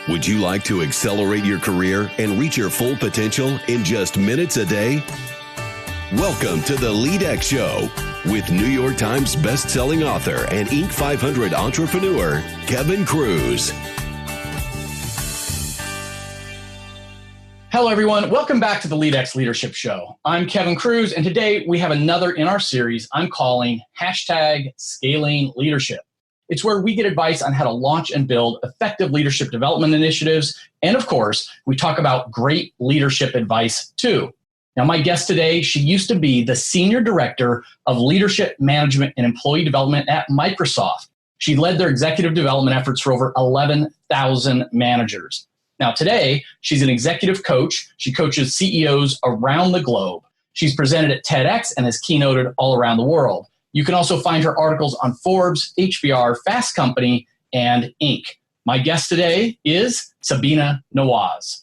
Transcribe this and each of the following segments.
Would you like to accelerate your career and reach your full potential in just minutes a day? Welcome to the LEADx Show with New York Times best-selling author and Inc. 500 entrepreneur, Kevin Cruz. Hello, everyone. Welcome back to the LEADx Leadership Show. I'm Kevin Cruz, and today we have another in our series I'm calling #Scaling Leadership. It's where we get advice on how to launch and build effective leadership development initiatives. And of course, we talk about great leadership advice too. Now, my guest today, she used to be the Senior Director of Leadership Management and Employee Development at Microsoft. She led their executive development efforts for over 11,000 managers. Now, today, she's an executive coach. She coaches CEOs around the globe. She's presented at TEDx and has keynoted all around the world. You can also find her articles on Forbes, HBR, Fast Company, and Inc. My guest today is Sabina Nawaz.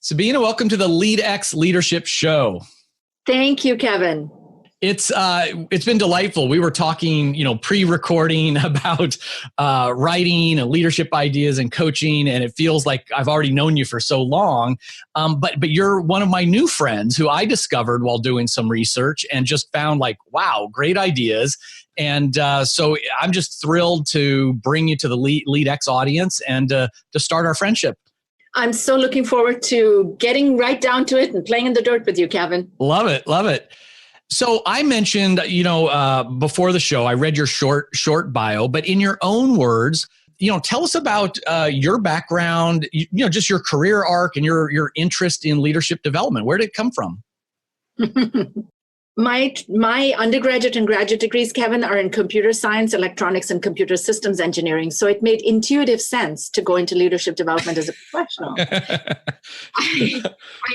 Sabina, welcome to the LEADx Leadership Show. Thank you, Kevin. It's been delightful. We were talking, pre-recording about writing and leadership ideas and coaching, and it feels like I've already known you for so long. But you're one of my new friends who I discovered while doing some research and just found wow, great ideas. And so I'm just thrilled to bring you to the LEADx audience and to start our friendship. I'm so looking forward to getting right down to it and playing in the dirt with you, Kevin. Love it. Love it. So I mentioned, before the show, I read your short bio, but in your own words, tell us about your background, just your career arc and your interest in leadership development. Where did it come from? My undergraduate and graduate degrees, Kevin, are in computer science, electronics, and computer systems engineering. So it made intuitive sense to go into leadership development as a professional. I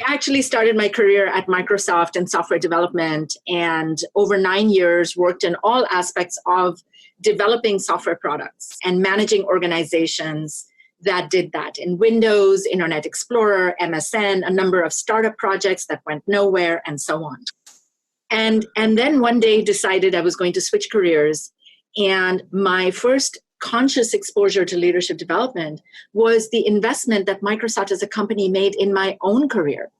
actually started my career at Microsoft in software development, and over 9 years worked in all aspects of developing software products and managing organizations that did that in Windows, Internet Explorer, MSN, a number of startup projects that went nowhere, and so on. And then one day decided I was going to switch careers. And my first conscious exposure to leadership development was the investment that Microsoft as a company made in my own career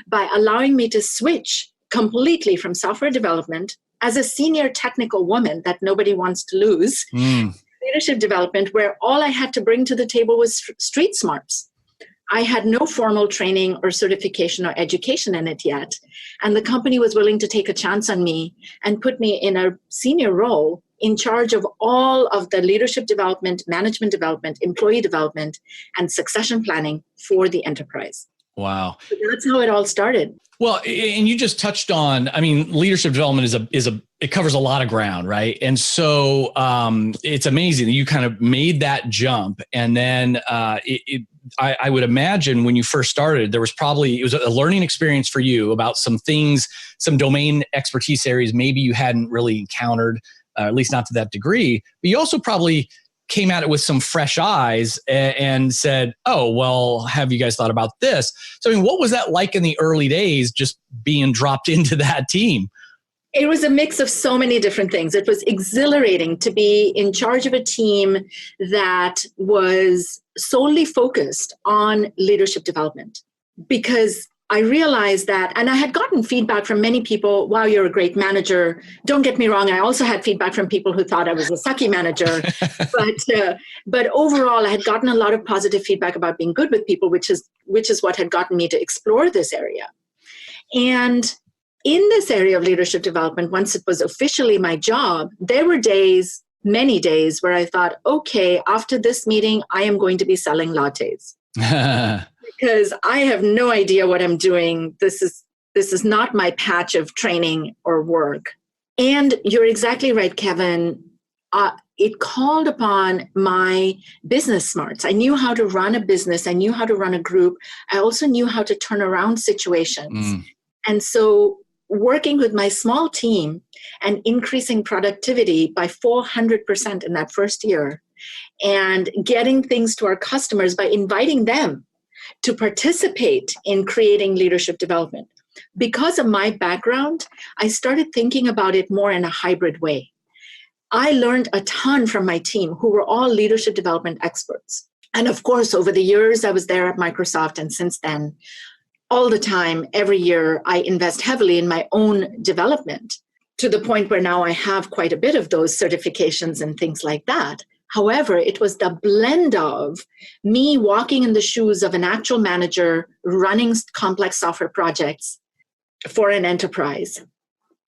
by allowing me to switch completely from software development as a senior technical woman that nobody wants to lose, leadership development, where all I had to bring to the table was street smarts. I had no formal training or certification or education in it yet. And the company was willing to take a chance on me and put me in a senior role in charge of all of the leadership development, management development, employee development, and succession planning for the enterprise. Wow. So that's how it all started. Well, and you just touched on, leadership development it covers a lot of ground, right? And so it's amazing that you kind of made that jump. And then I would imagine when you first started, it was a learning experience for you about some things, some domain expertise areas maybe you hadn't really encountered, at least not to that degree. But you also probably came at it with some fresh eyes and said, oh, well, have you guys thought about this? So, what was that like in the early days, just being dropped into that team? It was a mix of so many different things. It was exhilarating to be in charge of a team that was solely focused on leadership development, because I realized that, and I had gotten feedback from many people, wow, you're a great manager. Don't get me wrong. I also had feedback from people who thought I was a sucky manager. But overall, I had gotten a lot of positive feedback about being good with people, which is what had gotten me to explore this area. And in this area of leadership development, once it was officially my job, there were many days where I thought, okay, after this meeting, I am going to be selling lattes. Because I have no idea what I'm doing. This is not my patch of training or work. And you're exactly right, Kevin. It called upon my business smarts. I knew how to run a business. I knew how to run a group. I also knew how to turn around situations. And so working with my small team and increasing productivity by 400% in that first year, and getting things to our customers by inviting them to participate in creating leadership development. Because of my background, I started thinking about it more in a hybrid way. I learned a ton from my team, who were all leadership development experts. And of course, over the years, I was there at Microsoft. And since then, all the time, every year, I invest heavily in my own development to the point where now I have quite a bit of those certifications and things like that. However, it was the blend of me walking in the shoes of an actual manager running complex software projects for an enterprise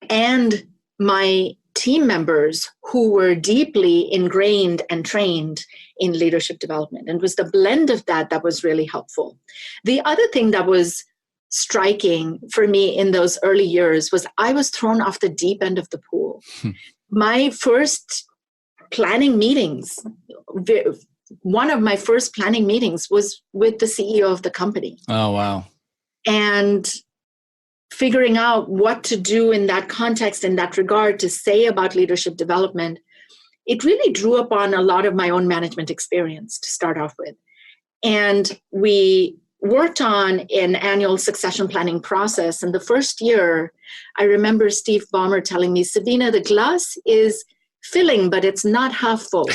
and my team members who were deeply ingrained and trained in leadership development. And it was the blend of that that was really helpful. The other thing that was striking for me in those early years was I was thrown off the deep end of the pool. My first planning meetings, one of my first planning meetings was with the CEO of the company. Oh, wow. And figuring out what to do in that context, in that regard, to say about leadership development, it really drew upon a lot of my own management experience to start off with. And we worked on an annual succession planning process. And the first year, I remember Steve Ballmer telling me, Sabina, the glass is filling, but it's not half full.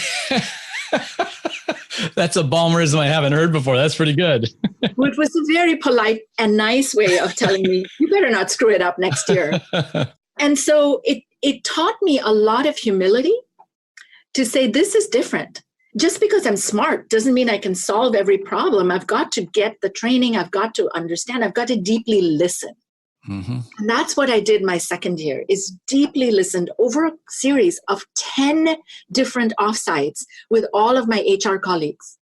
That's a Ballmerism I haven't heard before. That's pretty good. Which was a very polite and nice way of telling me, you better not screw it up next year. And so it taught me a lot of humility to say, this is different. Just because I'm smart doesn't mean I can solve every problem. I've got to get the training. I've got to understand. I've got to deeply listen. Mm-hmm. And that's what I did my second year, is deeply listened over a series of 10 different offsites with all of my HR colleagues.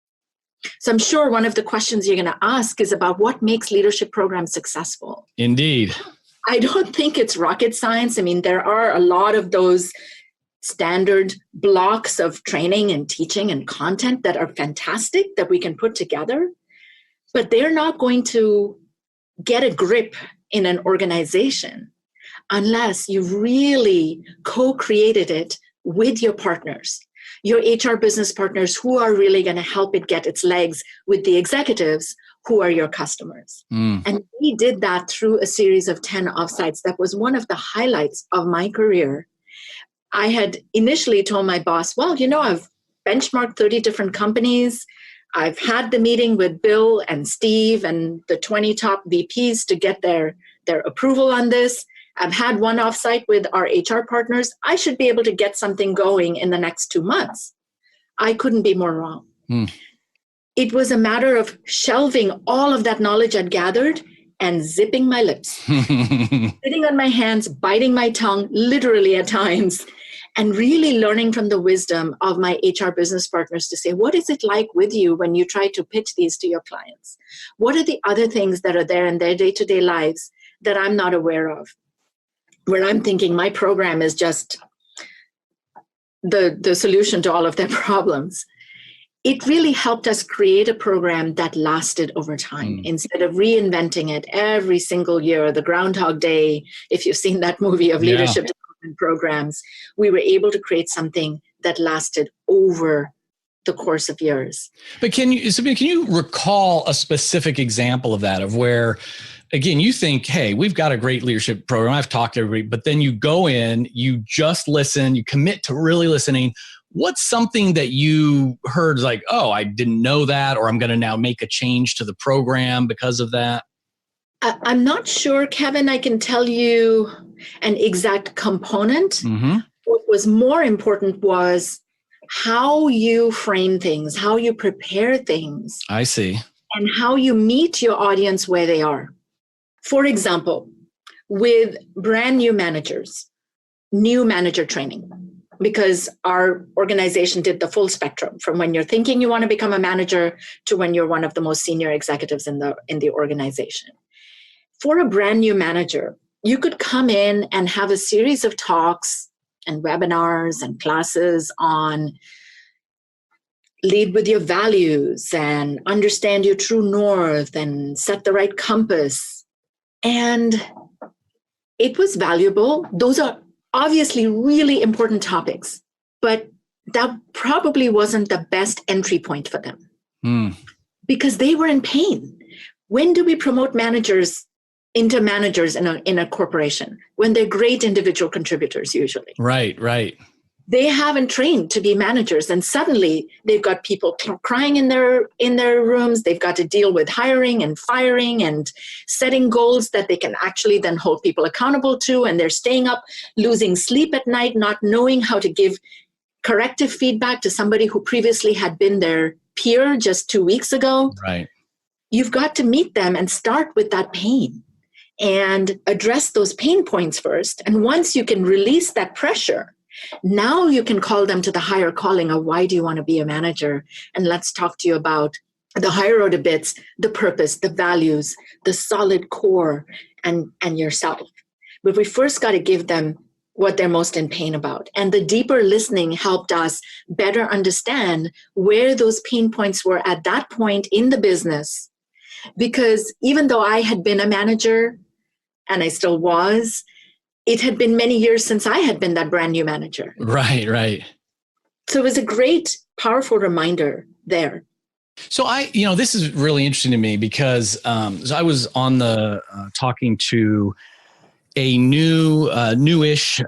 So I'm sure one of the questions you're going to ask is about what makes leadership programs successful. Indeed. I don't think it's rocket science. I mean, there are a lot of those standard blocks of training and teaching and content that are fantastic that we can put together, but they're not going to get a grip in an organization unless you've really co-created it with your partners, your HR business partners who are really going to help it get its legs with the executives who are your customers. And we did that through a series of 10 offsites. That was one of the highlights of my career. I had initially told my boss, well, I've benchmarked 30 different companies. I've had the meeting with Bill and Steve and the 20 top VPs to get their approval on this. I've had one offsite with our HR partners. I should be able to get something going in the next 2 months. I couldn't be more wrong. It was a matter of shelving all of that knowledge I'd gathered and zipping my lips, sitting on my hands, biting my tongue, literally at times, and really learning from the wisdom of my HR business partners to say, what is it like with you when you try to pitch these to your clients? What are the other things that are there in their day-to-day lives that I'm not aware of? Where I'm thinking my program is just the solution to all of their problems. It really helped us create a program that lasted over time instead of reinventing it every single year, the Groundhog Day, if you've seen that movie of leadership development programs. We were able to create something that lasted over the course of years. But Sabina, can you recall a specific example of that, of where, again, you think, hey, we've got a great leadership program, I've talked to everybody, but then you go in, you just listen, you commit to really listening. What's something that you heard like, oh, I didn't know that, or I'm going to now make a change to the program because of that? I'm not sure, Kevin, I can tell you an exact component. What was more important was how you frame things, how you prepare things. I see. And how you meet your audience where they are. For example, with brand new managers, new manager training, because our organization did the full spectrum from when you're thinking you want to become a manager to when you're one of the most senior executives in the organization. For a brand new manager, you could come in and have a series of talks and webinars and classes on lead with your values and understand your true north and set the right compass. And it was valuable. Those are obviously really important topics, but that probably wasn't the best entry point for them because they were in pain. When do we promote managers into managers in a corporation? When they're great individual contributors, usually. Right. They haven't trained to be managers, and suddenly they've got people crying in their rooms. They've got to deal with hiring and firing and setting goals that they can actually then hold people accountable to, and they're staying up, losing sleep at night, not knowing how to give corrective feedback to somebody who previously had been their peer just 2 weeks ago. Right. You've got to meet them and start with that pain and address those pain points first. And once you can release that pressure, now you can call them to the higher calling of why do you want to be a manager? And let's talk to you about the higher order bits, the purpose, the values, the solid core, and yourself. But we first got to give them what they're most in pain about. And the deeper listening helped us better understand where those pain points were at that point in the business. Because even though I had been a manager, and I still was, it had been many years since I had been that brand new manager. Right, right. So it was a great, powerful reminder there. So this is really interesting to me because so I was on the talking to a newish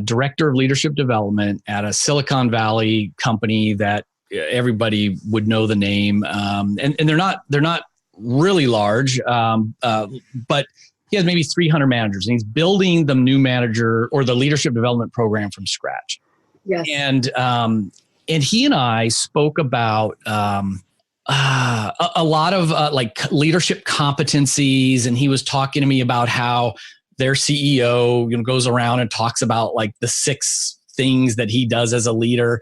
director of leadership development at a Silicon Valley company that everybody would know the name, and they're not really large, but he has maybe 300 managers, and he's building the new manager or the leadership development program from scratch. Yes. And he and I spoke about a lot of like leadership competencies, and he was talking to me about how their CEO goes around and talks about like the 6 things that he does as a leader,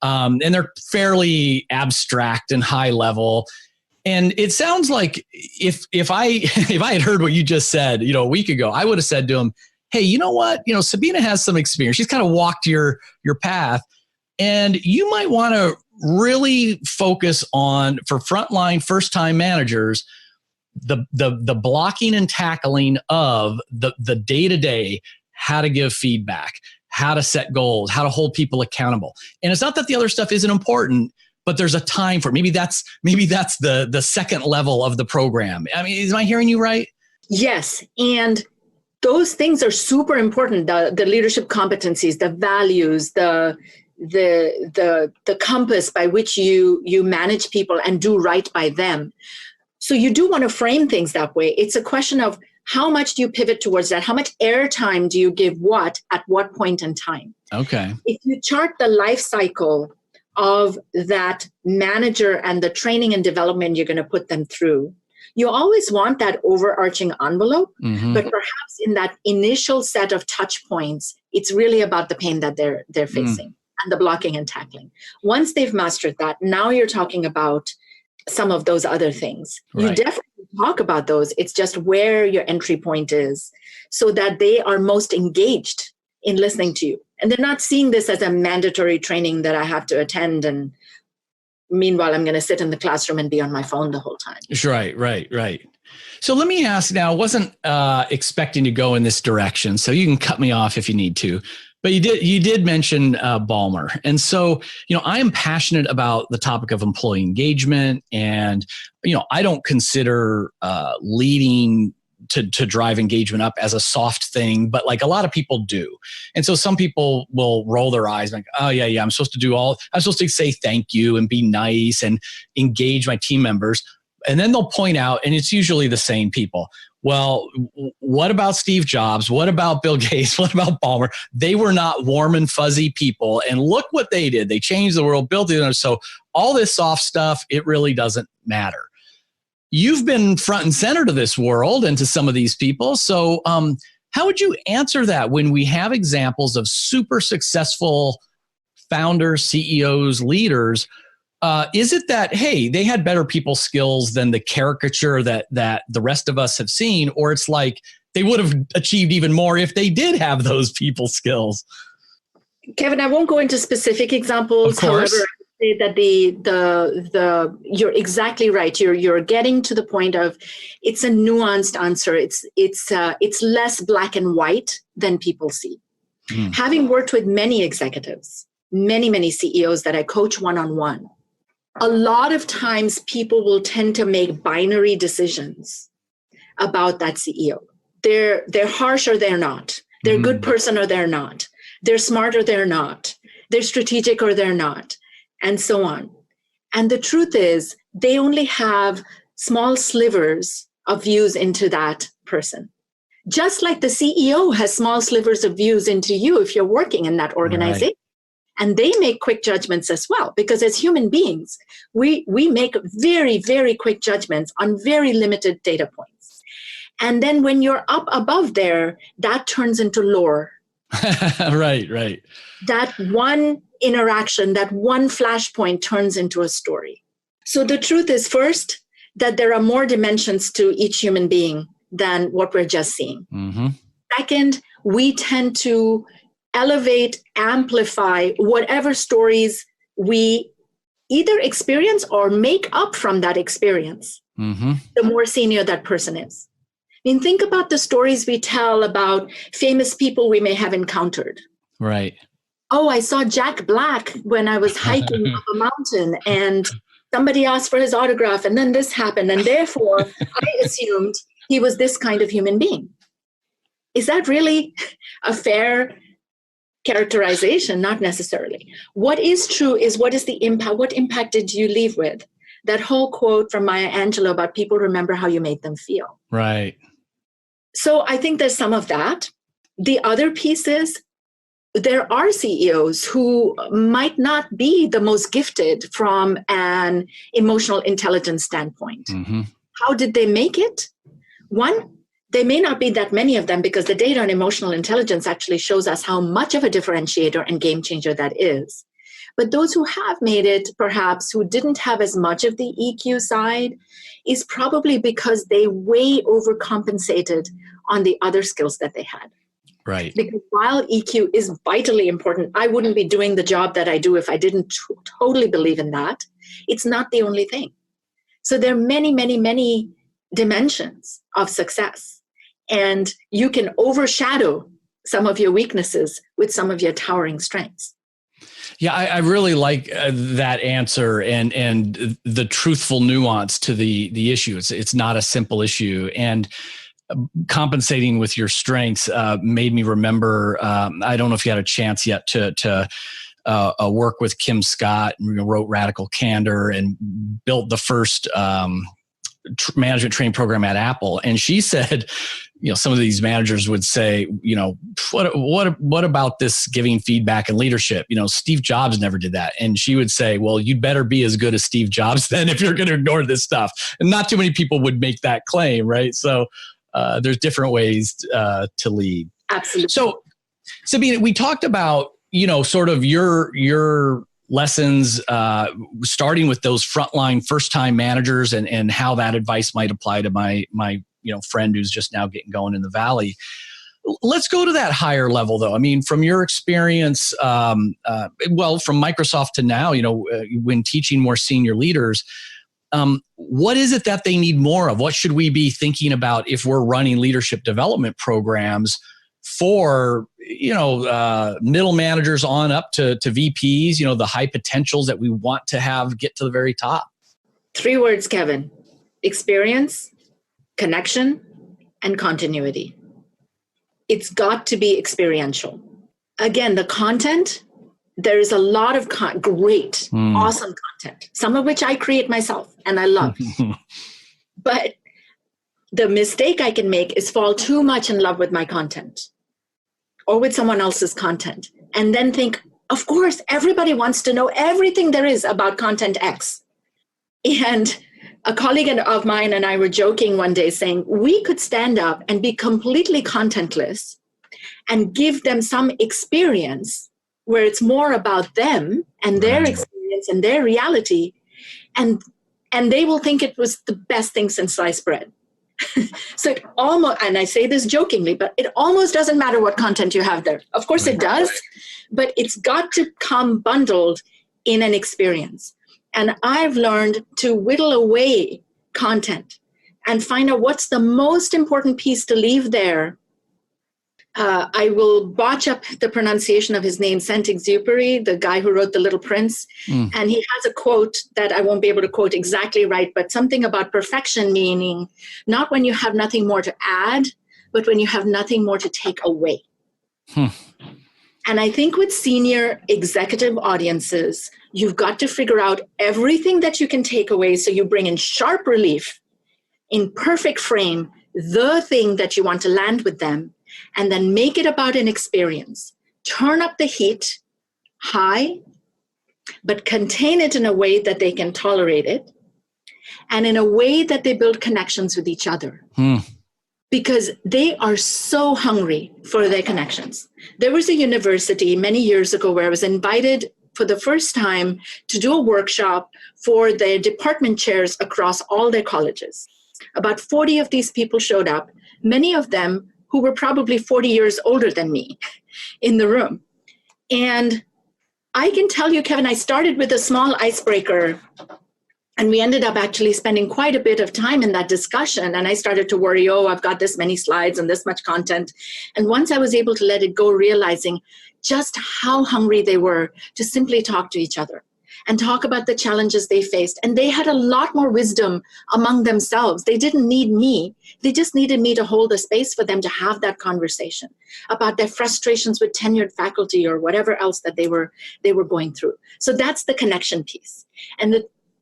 and they're fairly abstract and high level. And it sounds like if I had heard what you just said, a week ago, I would have said to him, "Hey, you know what? Sabina has some experience. She's kind of walked your path, and you might want to really focus on, for frontline first-time managers, the blocking and tackling of the day-to-day, how to give feedback, how to set goals, how to hold people accountable. And it's not that the other stuff isn't important, but there's a time for it. Maybe that's the second level of the program. I mean, am I hearing you right?" Yes. And those things are super important. The leadership competencies, the values, the compass by which you manage people and do right by them. So you do want to frame things that way. It's a question of how much do you pivot towards that? How much airtime do you give what at what point in time? Okay. If you chart the life cycle of that manager and the training and development you're going to put them through, you always want that overarching envelope, but perhaps in that initial set of touch points, it's really about the pain that they're facing and the blocking and tackling. Once they've mastered that, now you're talking about some of those other things. Right. You definitely talk about those. It's just where your entry point is so that they are most engaged in listening to you. And they're not seeing this as a mandatory training that I have to attend, and meanwhile, I'm going to sit in the classroom and be on my phone the whole time. Right. So let me ask now, I wasn't expecting to go in this direction, so you can cut me off if you need to. But you did mention Ballmer. And so, I am passionate about the topic of employee engagement. And, I don't consider leading to drive engagement up as a soft thing, but like a lot of people do. And so some people will roll their eyes like, oh yeah, I'm supposed to say thank you and be nice and engage my team members. And then they'll point out, and it's usually the same people. Well, what about Steve Jobs? What about Bill Gates? What about Ballmer? They were not warm and fuzzy people. And look what they did. They changed the world, built it. So all this soft stuff, it really doesn't matter. You've been front and center to this world and to some of these people. So how would you answer that when we have examples of super successful founders, CEOs, leaders? Is it that, hey, they had better people skills than the caricature that the rest of us have seen? Or it's like they would have achieved even more if they did have those people skills? Kevin, I won't go into specific examples. Of course. However, I would say that you're exactly right. You're getting to the point of it's a nuanced answer. It's less black and white than people see. Having worked with many executives, many CEOs that I coach one-on-one, a lot of times people will tend to make binary decisions about that CEO. They're harsh or they're not. They're a good person or they're not. They're smart or they're not. They're strategic or they're not, and so on. And the truth is, they only have small slivers of views into that person. Just like the CEO has small slivers of views into you if you're working in that organization. Right. And they make quick judgments as well, because as human beings, we make very, very quick judgments on very limited data points. And then when you're up above there, that turns into lore. Right. That one interaction, that one flashpoint turns into a story. So the truth is, first, that there are more dimensions to each human being than what we're just seeing. Mm-hmm. Second, we tend to elevate, amplify whatever stories we either experience or make up from that experience, the more senior that person is. I mean, think about the stories we tell about famous people we may have encountered. Right. Oh, I saw Jack Black when I was hiking up a mountain and somebody asked for his autograph and then this happened. And therefore, I assumed he was this kind of human being. Is that really a fair characterization? Not necessarily. What is true is what is the impact? What impact did you leave with? That whole quote from Maya Angelou about people remember how you made them feel. Right. So I think there's some of that. The other piece is there are CEOs who might not be the most gifted from an emotional intelligence standpoint. Mm-hmm. How did they make it? One, there may not be that many of them because the data on emotional intelligence actually shows us how much of a differentiator and game changer that is. But those who have made it, perhaps, who didn't have as much of the EQ side, is probably because they way overcompensated on the other skills that they had. Right. Because while EQ is vitally important, I wouldn't be doing the job that I do if I didn't totally believe in that. It's not the only thing. So there are many, many, many dimensions of success. And you can overshadow some of your weaknesses with some of your towering strengths. Yeah, I really like that answer and the truthful nuance to the issue. It's not a simple issue. And compensating with your strengths made me remember, I don't know if you had a chance yet to work with Kim Scott, and wrote Radical Candor and built the first management training program at Apple. And she said, some of these managers would say, what about this giving feedback and leadership? Steve Jobs never did that. And she would say, well, you'd better be as good as Steve Jobs then if you're going to ignore this stuff. And not too many people would make that claim, right? So there's different ways to lead. Absolutely. So, Sabina, we talked about, sort of your lessons, starting with those frontline first-time managers and how that advice might apply to my friend who's just now getting going in the Valley. Let's go to that higher level, though. I mean, from your experience, from Microsoft to now, when teaching more senior leaders, what is it that they need more of? What should we be thinking about if we're running leadership development programs for, middle managers on up to VPs, the high potentials that we want to have get to the very top? 3 words, Kevin: experience, connection, and continuity. It's got to be experiential. Again, the content, there is a lot of great, awesome content, some of which I create myself and I love. But the mistake I can make is fall too much in love with my content or with someone else's content and then think, of course, everybody wants to know everything there is about content X. And a colleague of mine and I were joking one day saying, we could stand up and be completely contentless and give them some experience where it's more about them and their experience and their reality. And they will think it was the best thing since sliced bread. So it almost, and I say this jokingly, but it almost doesn't matter what content you have there. Of course it does, but it's got to come bundled in an experience. And I've learned to whittle away content and find out what's the most important piece to leave there. I will botch up the pronunciation of his name, Saint-Exupéry, the guy who wrote The Little Prince. And he has a quote that I won't be able to quote exactly right, but something about perfection, meaning not when you have nothing more to add, but when you have nothing more to take away. And I think with senior executive audiences, you've got to figure out everything that you can take away so you bring in sharp relief, in perfect frame, the thing that you want to land with them, and then make it about an experience. Turn up the heat high, but contain it in a way that they can tolerate it, and in a way that they build connections with each other. Because they are so hungry for their connections. There was a university many years ago where I was invited for the first time to do a workshop for their department chairs across all their colleges. About 40 of these people showed up, many of them who were probably 40 years older than me in the room. And I can tell you, Kevin, I started with a small icebreaker, and we ended up actually spending quite a bit of time in that discussion. And I started to worry, I've got this many slides and this much content. And once I was able to let it go, realizing just how hungry they were to simply talk to each other and talk about the challenges they faced. And they had a lot more wisdom among themselves. They didn't need me. They just needed me to hold the space for them to have that conversation about their frustrations with tenured faculty or whatever else that they were going through. So that's the connection piece.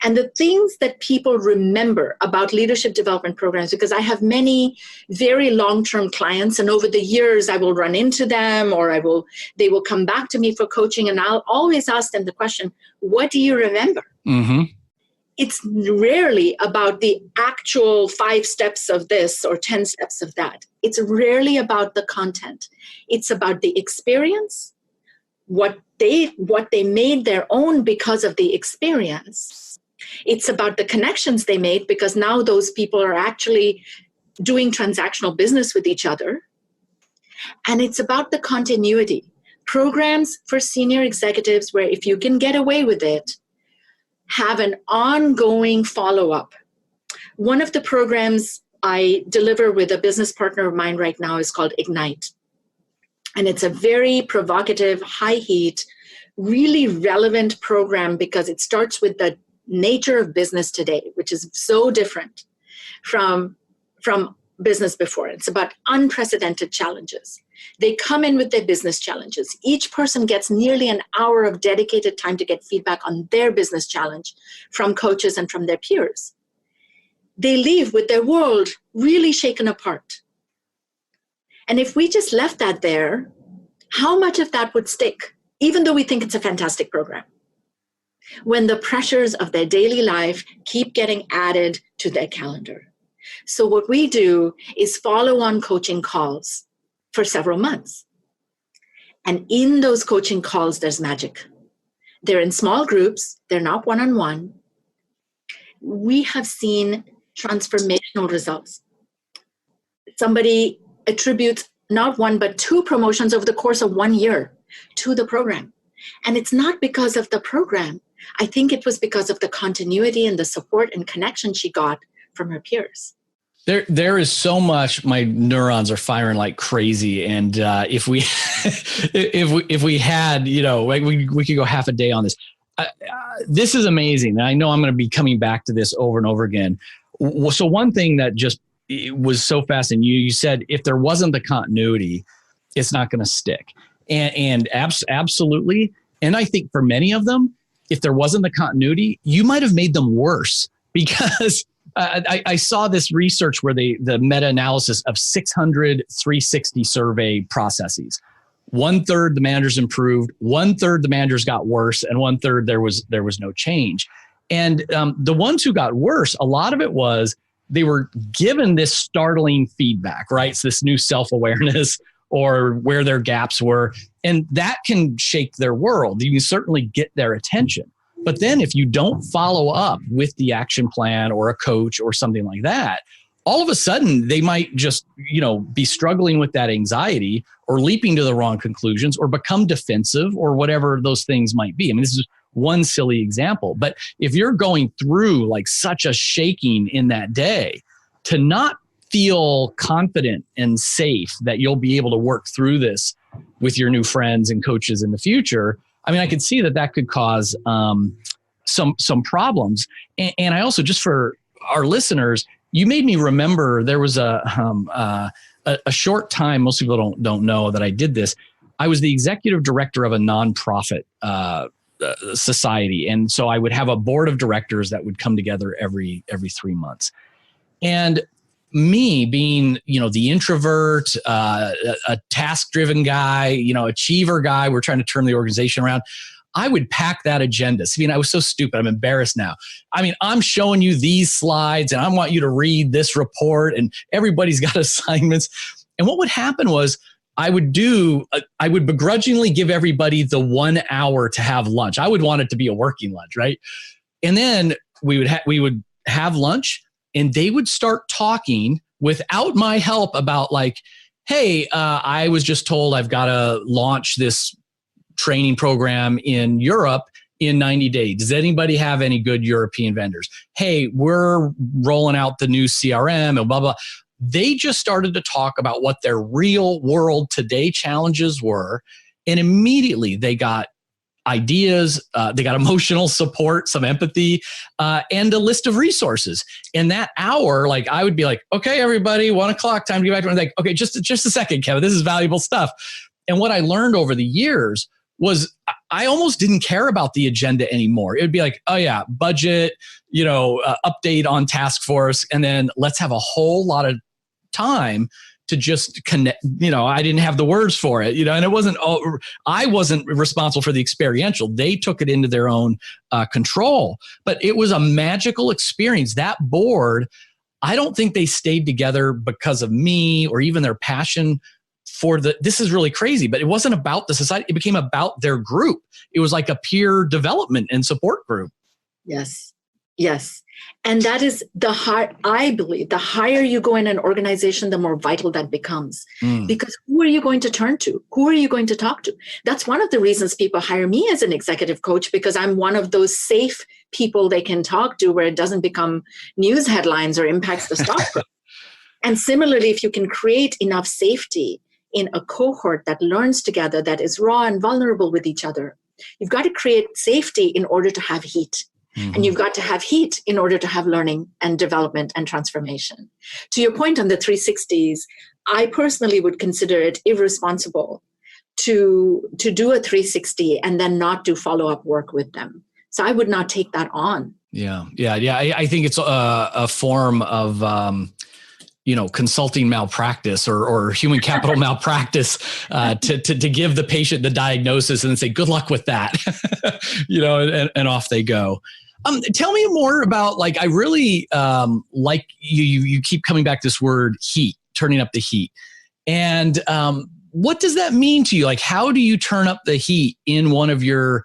And the things that people remember about leadership development programs, because I have many very long-term clients, and over the years I will run into them, or they will come back to me for coaching, and I'll always ask them the question, what do you remember? Mm-hmm. It's rarely about the actual 5 steps of this or 10 steps of that. It's rarely about the content. It's about the experience, what they made their own because of the experience. It's about the connections they made because now those people are actually doing transactional business with each other. And it's about the continuity. Programs for senior executives where if you can get away with it, have an ongoing follow-up. One of the programs I deliver with a business partner of mine right now is called Ignite. And it's a very provocative, high heat, really relevant program because it starts with the nature of business today, which is so different from business before. It's about unprecedented challenges. They come in with their business challenges. Each person gets nearly an hour of dedicated time to get feedback on their business challenge from coaches and from their peers. They leave with their world really shaken apart. And if we just left that there, how much of that would stick, even though we think it's a fantastic program? When the pressures of their daily life keep getting added to their calendar. So what we do is follow on coaching calls for several months. And in those coaching calls, there's magic. They're in small groups. They're not one-on-one. We have seen transformational results. Somebody attributes not 1, but 2 promotions over the course of 1 year to the program. And it's not because of the program. I think it was because of the continuity and the support and connection she got from her peers. There is so much. My neurons are firing like crazy, and if we had, we could go half a day on this. This is amazing. I know I'm going to be coming back to this over and over again. So one thing that just was so fascinating, you said if there wasn't the continuity, it's not going to stick, and absolutely. And I think for many of them, if there wasn't the continuity, you might have made them worse because I saw this research where the meta-analysis of 600 360 survey processes. 1/3 the managers improved, 1/3 the managers got worse, and 1/3 there was no change. And the ones who got worse, a lot of it was they were given this startling feedback, right? So this new self-awareness or where their gaps were. And that can shake their world. You can certainly get their attention. But then if you don't follow up with the action plan or a coach or something like that, all of a sudden they might just, be struggling with that anxiety or leaping to the wrong conclusions or become defensive or whatever those things might be. I mean, this is one silly example. But if you're going through like such a shaking in that day, to not feel confident and safe that you'll be able to work through this with your new friends and coaches in the future, I mean, I could see that could cause some problems. And I also, just for our listeners, you made me remember there was a short time, most people don't know that I did this. I was the executive director of a nonprofit society. And so I would have a board of directors that would come together every 3 months. And me being, the introvert, a task-driven guy, achiever guy, we're trying to turn the organization around. I would pack that agenda. Sabina, I was so stupid. I'm embarrassed now. I mean, I'm showing you these slides and I want you to read this report and everybody's got assignments. And what would happen was I would begrudgingly give everybody the 1 hour to have lunch. I would want it to be a working lunch, right? And then we would have lunch and they would start talking without my help about like, hey, I was just told I've got to launch this training program in Europe in 90 days. Does anybody have any good European vendors? Hey, we're rolling out the new CRM and blah, blah. They just started to talk about what their real world today challenges were. And immediately they got ideas, they got emotional support, some empathy, and a list of resources. In that hour, like I would be like, okay, everybody, 1 o'clock, time to get back to work. Like, okay, just a second, Kevin, this is valuable stuff. And what I learned over the years was I almost didn't care about the agenda anymore. It would be like, oh yeah, budget, update on task force, and then let's have a whole lot of time to just connect. I didn't have the words for it, and I wasn't responsible for the experiential. They took it into their own control, but it was a magical experience. That board, I don't think they stayed together because of me or even their passion for this is really crazy, but it wasn't about the society. It became about their group. It was like a peer development and support group. Yes. Yes. And that is I believe the higher you go in an organization, the more vital that becomes. Because who are you going to turn to? Who are you going to talk to? That's one of the reasons people hire me as an executive coach, because I'm one of those safe people they can talk to where it doesn't become news headlines or impacts the stock price. And similarly, if you can create enough safety in a cohort that learns together, that is raw and vulnerable with each other, you've got to create safety in order to have heat. And you've got to have heat in order to have learning and development and transformation. To your point on the 360s, I personally would consider it irresponsible to do a 360 and then not do follow-up work with them. So I would not take that on. Yeah. I think it's a form of consulting malpractice or human capital malpractice to give the patient the diagnosis and then say, good luck with that, and off they go. Tell me more about, I really like you keep coming back to this word heat, turning up the heat. And what does that mean to you? Like, how do you turn up the heat in one of your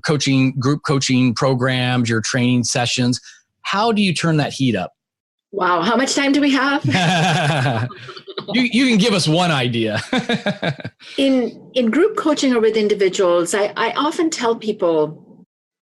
coaching, group coaching programs, your training sessions? How do you turn that heat up? Wow. How much time do we have? You can give us one idea. In group coaching or with individuals, I often tell people,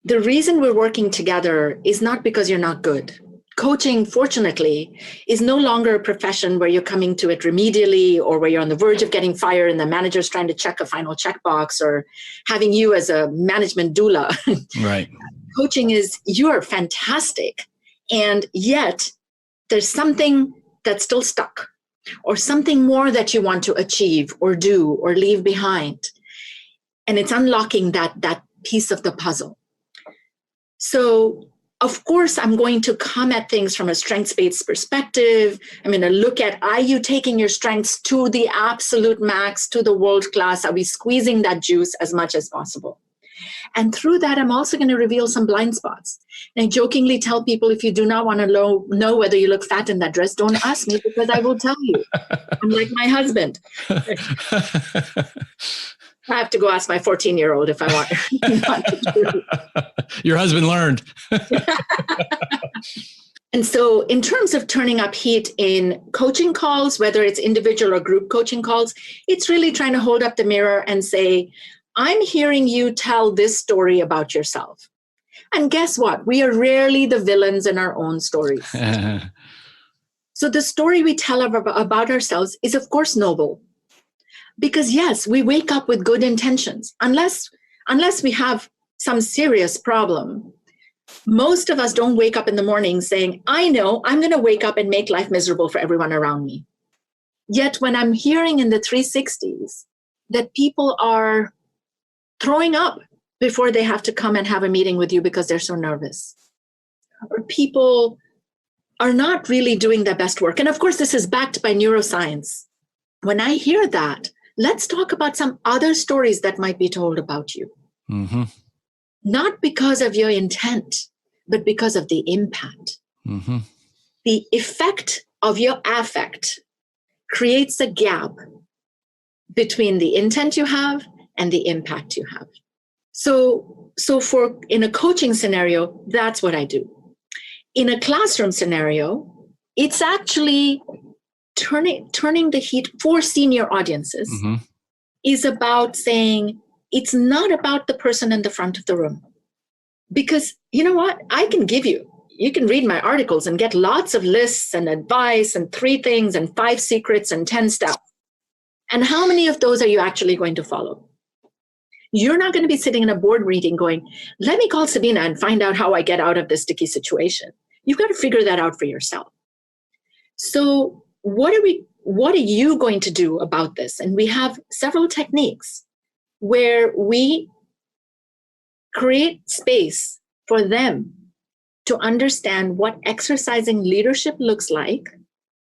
the reason we're working together is not because you're not good. Coaching, fortunately, is no longer a profession where you're coming to it remedially or where you're on the verge of getting fired and the manager's trying to check a final checkbox or having you as a management doula. Right. Coaching is, you're fantastic. And yet there's something that's still stuck or something more that you want to achieve or do or leave behind. And it's unlocking that piece of the puzzle. So, of course, I'm going to come at things from a strengths-based perspective. I'm going to look at, are you taking your strengths to the absolute max, to the world class? Are we squeezing that juice as much as possible? And through that, I'm also going to reveal some blind spots. And I jokingly tell people, if you do not want to know whether you look fat in that dress, don't ask me because I will tell you. I'm like my husband. I have to go ask my 14-year-old if I want to. Your husband learned. And so in terms of turning up heat in coaching calls, whether it's individual or group coaching calls, it's really trying to hold up the mirror and say, I'm hearing you tell this story about yourself. And guess what? We are rarely the villains in our own stories. So the story we tell about ourselves is, of course, noble. Because yes, we wake up with good intentions. Unless we have some serious problem, most of us don't wake up in the morning saying, I know I'm going to wake up and make life miserable for everyone around me. Yet when I'm hearing in the 360s that people are throwing up before they have to come and have a meeting with you because they're so nervous. Or people are not really doing their best work. And of course, this is backed by neuroscience. When I hear that, let's talk about some other stories that might be told about you. Mm-hmm. Not because of your intent, but because of the impact. Mm-hmm. The effect of your affect creates a gap between the intent you have and the impact you have. So for in a coaching scenario, that's what I do. In a classroom scenario, it's actually turning the heat for senior audiences Mm-hmm. is about saying it's not about the person in the front of the room. Because you know what? You can read my articles and get lots of lists and advice and 3 things and 5 secrets and 10 steps. And how many of those are you actually going to follow? You're not going to be sitting in a board meeting going, let me call Sabina and find out how I get out of this sticky situation. You've got to figure that out for yourself. So what are you going to do about this? And we have several techniques where we create space for them to understand what exercising leadership looks like,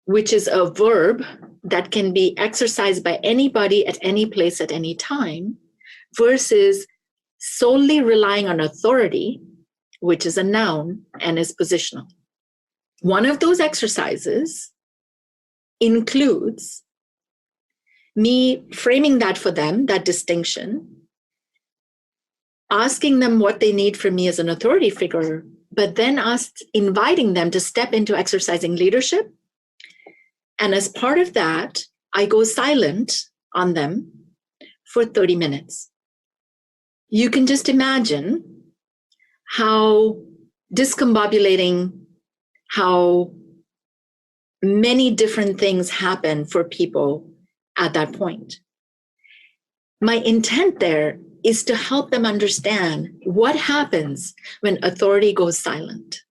which is a verb that can be exercised by anybody at any place at any time, versus solely relying on authority, which is a noun and is positional. One of those exercises includes me framing that for them, that distinction, asking them what they need from me as an authority figure, but then inviting them to step into exercising leadership. And as part of that, I go silent on them for 30 minutes. You can just imagine how discombobulating, how many different things happen for people at that point. My intent there is to help them understand what happens when authority goes silent.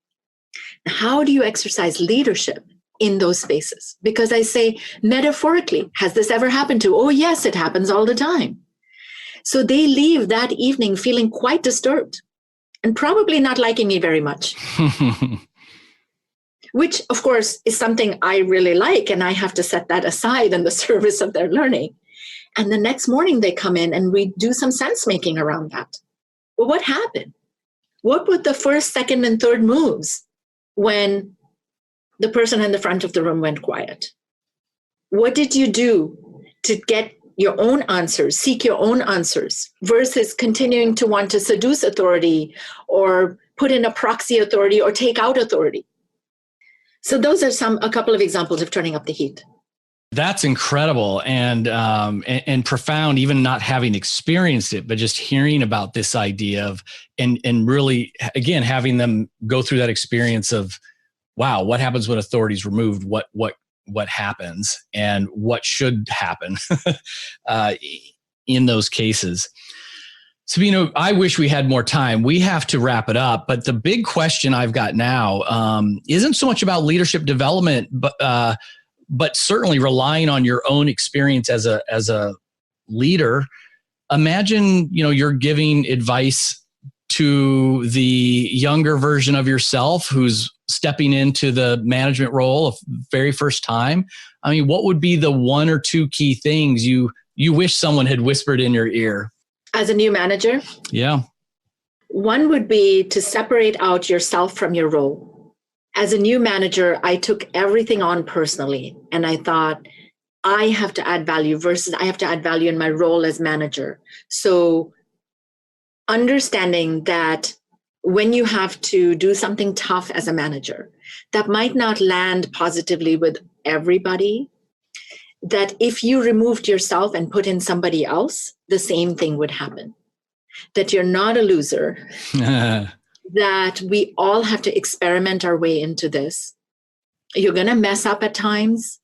How do you exercise leadership in those spaces? Because I say, metaphorically, has this ever happened to? Oh, yes, it happens all the time. So they leave that evening feeling quite disturbed and probably not liking me very much. Which, of course, is something I really like, and I have to set that aside in the service of their learning. And the next morning they come in and we do some sense making around that. Well, what happened? What were the first, second, and third moves when the person in the front of the room went quiet? What did you do to get your own answers, seek your own answers, versus continuing to want to seduce authority or put in a proxy authority or take out authority? So those are a couple of examples of turning up the heat. That's incredible and profound, even not having experienced it, but just hearing about this idea of and really, again, having them go through that experience of, wow, what happens when authority is removed? What happens and what should happen in those cases? Sabina, I wish we had more time. We have to wrap it up. But the big question I've got now isn't so much about leadership development, but certainly relying on your own experience as a leader. Imagine, you're giving advice to the younger version of yourself who's stepping into the management role of very first time. I mean, what would be the 1 or 2 key things you wish someone had whispered in your ear? As a new manager? Yeah. One would be to separate out yourself from your role. As a new manager, I took everything on personally, and I thought, I have to add value versus I have to add value in my role as manager. So understanding that when you have to do something tough as a manager, that might not land positively with everybody, that if you removed yourself and put in somebody else, the same thing would happen. That you're not a loser, that we all have to experiment our way into this. You're going to mess up at times.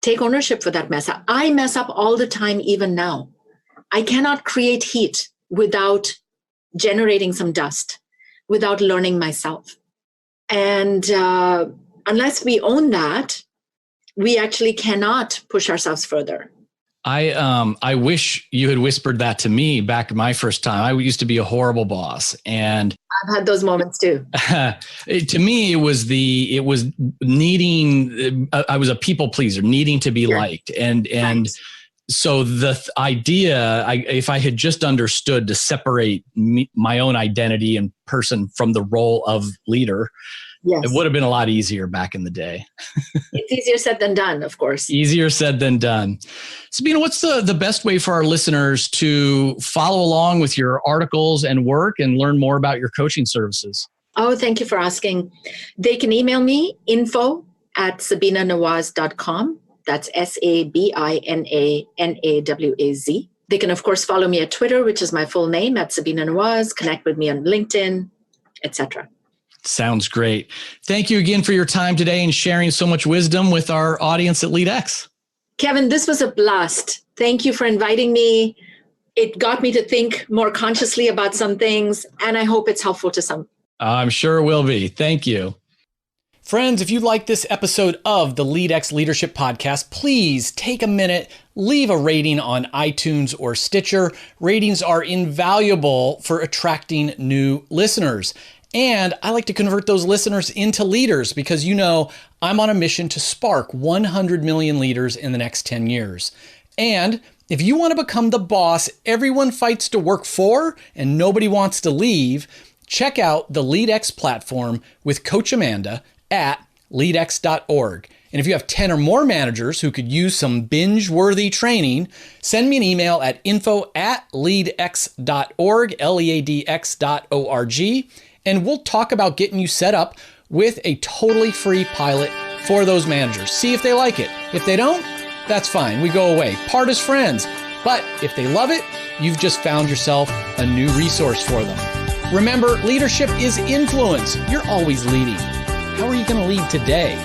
Take ownership for that mess up. I mess up all the time, even now. I cannot create heat without generating some dust, without learning myself. And unless we own that, we actually cannot push ourselves further. I wish you had whispered that to me back my first time. I used to be a horrible boss, and I've had those moments too. To me, it was needing. I was a people pleaser, needing to be liked, and right. So the idea, if I had just understood to separate my own identity and person from the role of leader, yes, it would have been a lot easier back in the day. It's easier said than done, of course. Easier said than done. Sabina, what's the best way for our listeners to follow along with your articles and work and learn more about your coaching services? Oh, thank you for asking. They can email me, info@sabinanawaz.com. That's SABINANAWAZ. They can, of course, follow me at Twitter, which is my full name, @Sabina Nawaz, connect with me on LinkedIn, etc. Sounds great. Thank you again for your time today and sharing so much wisdom with our audience at LEADx. Kevin, this was a blast. Thank you for inviting me. It got me to think more consciously about some things, and I hope it's helpful to some. I'm sure it will be. Thank you. Friends, if you like this episode of the LEADx Leadership Podcast, please take a minute, leave a rating on iTunes or Stitcher. Ratings are invaluable for attracting new listeners. And I like to convert those listeners into leaders because, I'm on a mission to spark 100 million leaders in the next 10 years. And if you want to become the boss everyone fights to work for and nobody wants to leave, check out the LEADx platform with Coach Amanda at leadx.org. And if you have 10 or more managers who could use some binge-worthy training, send me an email at info@leadx.org, LEADx.org, and we'll talk about getting you set up with a totally free pilot for those managers. See if they like it. If they don't, that's fine. We go away. Part as friends. But if they love it, you've just found yourself a new resource for them. Remember, leadership is influence. You're always leading. How are you going to lead today?